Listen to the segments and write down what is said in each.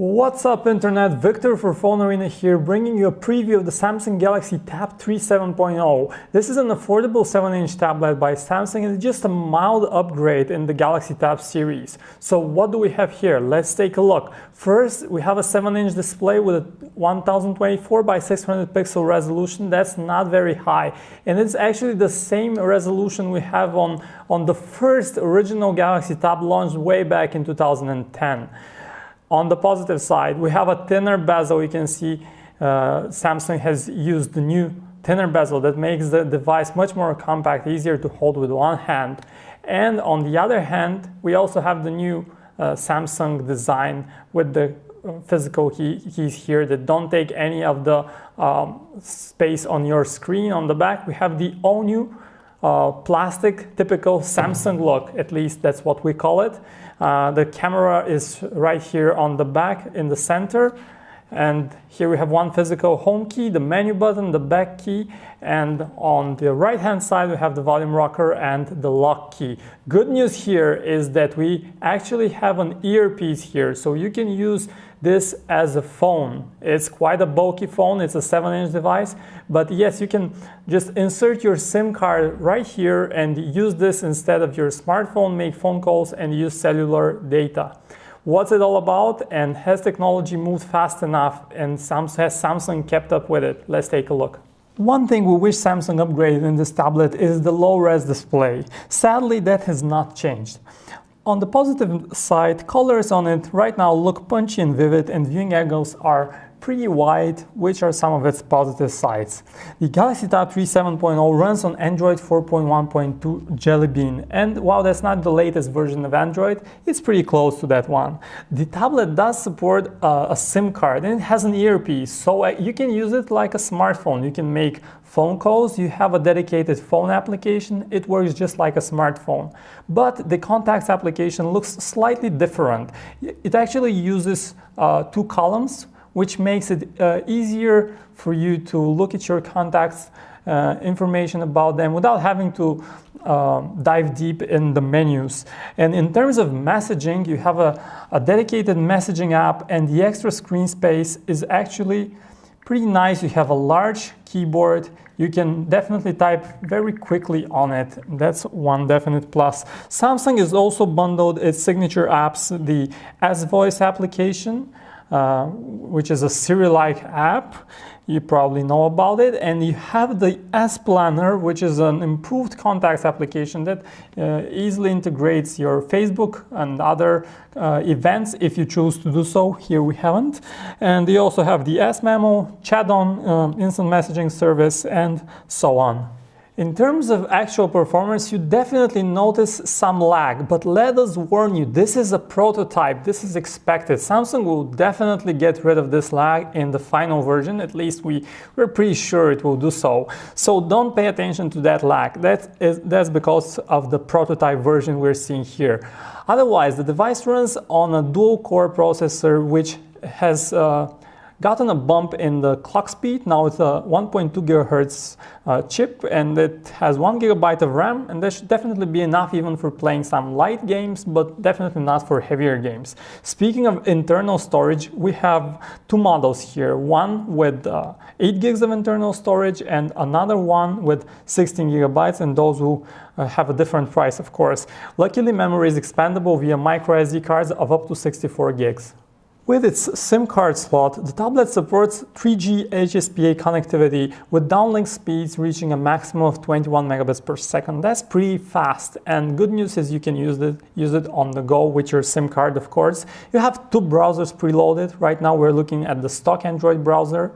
What's up Internet, Victor for Phone Arena here, bringing you a preview of the Samsung Galaxy Tab 3 7.0. This is an affordable 7-inch tablet by Samsung and it's just a mild upgrade in the Galaxy Tab series. So what do we have here? Let's take a look. First, we have a 7-inch display with a 1024 by 600 pixel resolution. That's not very high, and it's actually the same resolution we have on the first original Galaxy Tab launched way back in 2010. On the positive side, we have a thinner bezel. You can see Samsung has used the new thinner bezel that makes the device much more compact, easier to hold with one hand. And on the other hand, we also have the new Samsung design with the physical keys here that don't take any of the space on your screen. On the back, we have the all new plastic, typical Samsung look, at least that's what we call it. The camera is right here on the back in the center, and here we have one physical home key, the menu button, the back key, and on the right hand side we have the volume rocker and the lock key. Good news here is that we actually have an earpiece here, so you can use this as a phone. It's quite a bulky phone, it's a 7-inch device, but yes, you can just insert your SIM card right here and use this instead of your smartphone, make phone calls and use cellular data. What's it all about, and has technology moved fast enough, and has Samsung kept up with it? Let's take a look. One thing we wish Samsung upgraded in this tablet is the low-res display. Sadly, that has not changed. On the positive side, colors on it right now look punchy and vivid, and viewing angles are pretty wide, which are some of its positive sides. The Galaxy Tab 3 7.0 runs on Android 4.1.2 Jelly Bean, and while that's not the latest version of Android, it's pretty close to that one. The tablet does support a SIM card, and it has an earpiece, so you can use it like a smartphone. You can make phone calls, you have a dedicated phone application, it works just like a smartphone. But the contacts application looks slightly different. It actually uses two columns, which makes it easier for you to look at your contacts, information about them without having to dive deep in the menus. And in terms of messaging, you have a dedicated messaging app, and the extra screen space is actually pretty nice. You have a large keyboard. You can definitely type very quickly on it. That's one definite plus. Samsung has also bundled its signature apps, the S Voice application, which is a Siri-like app. You probably know about it. And you have the S Planner, which is an improved contacts application that easily integrates your Facebook and other events if you choose to do so. Here we haven't. And you also have the S Memo, Chat on instant messaging service, and so on. In terms of actual performance, you definitely notice some lag, but let us warn you, this is a prototype, this is expected. Samsung will definitely get rid of this lag in the final version, at least we're pretty sure it will do so. So don't pay attention to that lag, that's because of the prototype version we're seeing here. Otherwise, the device runs on a dual-core processor which has gotten a bump in the clock speed. Now it's a 1.2 gigahertz chip, and it has 1 GB of RAM, and that should definitely be enough even for playing some light games, but definitely not for heavier games. Speaking of internal storage, we have two models here, one with 8 gigs of internal storage and another one with 16 gigabytes, and those will have a different price, of course. Luckily, memory is expandable via microSD cards of up to 64 gigs. With its SIM card slot, the tablet supports 3G HSPA connectivity with downlink speeds reaching a maximum of 21 megabits per second. That's pretty fast, and good news is you can use it on the go with your SIM card, of course. You have two browsers preloaded. Right now we're looking at the stock Android browser,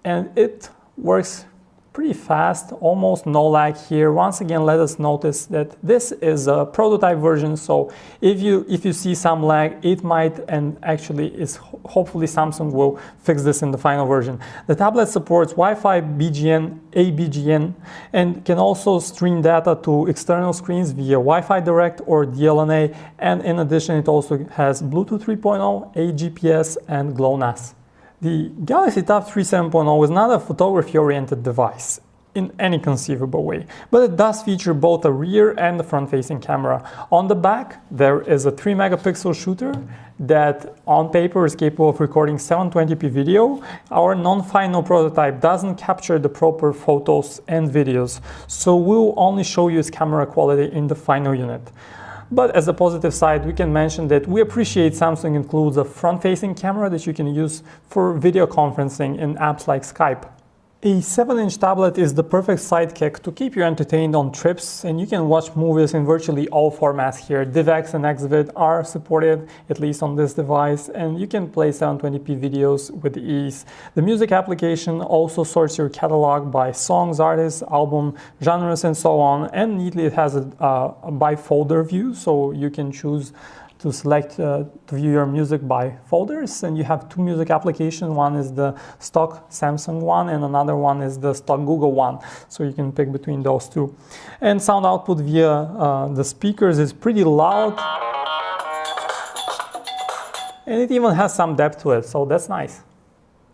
and it works pretty fast, almost no lag here. Once again, let us notice that this is a prototype version, so if you see some lag, it might, and actually is hopefully Samsung will fix this in the final version. The tablet supports Wi-Fi, BGN, ABGN, and can also stream data to external screens via Wi-Fi Direct or DLNA, and in addition it also has Bluetooth 3.0, AGPS, and GLONASS. The Galaxy Tab 3 7.0 is not a photography-oriented device. in any conceivable way. But it does feature both a rear and a front-facing camera. On the back, there is a 3 megapixel shooter that on paper is capable of recording 720p video. Our non-final prototype doesn't capture the proper photos and videos, so we'll only show you its camera quality in the final unit. But as a positive side, we can mention that we appreciate Samsung includes a front-facing camera that you can use for video conferencing in apps like Skype. A 7-inch tablet is the perfect sidekick to keep you entertained on trips, and you can watch movies in virtually all formats here. DivX and Xvid are supported, at least on this device, and you can play 720p videos with ease. The music application also sorts your catalog by songs, artists, album, genres, and so on, and neatly it has a by folder view, so you can choose to select to view your music by folders, and you have two music applications. One is the stock Samsung one and another one is the stock Google one, so you can pick between those two. And sound output via the speakers is pretty loud, and it even has some depth to it, so that's nice.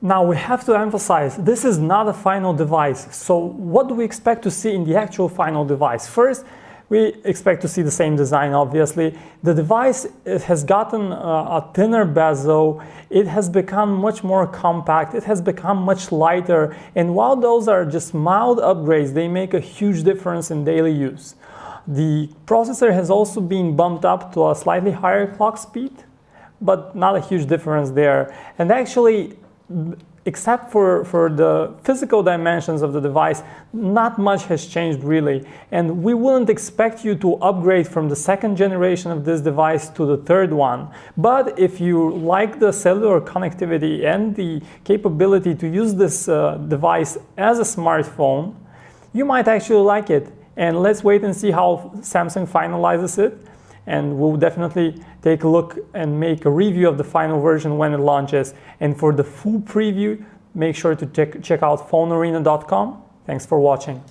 Now we have to emphasize, this is not a final device, so what do we expect to see in the actual final device? First, we expect to see the same design, obviously. The device, it has gotten a thinner bezel, it has become much more compact, it has become much lighter, and while those are just mild upgrades, they make a huge difference in daily use. The processor has also been bumped up to a slightly higher clock speed, but not a huge difference there. And actually, except for the physical dimensions of the device, not much has changed really. And we wouldn't expect you to upgrade from the second generation of this device to the third one. But if you like the cellular connectivity and the capability to use this device as a smartphone, you might actually like it. And let's wait and see how Samsung finalizes it. And we'll definitely take a look and make a review of the final version when it launches. And for the full preview, make sure to check out phonearena.com. Thanks for watching.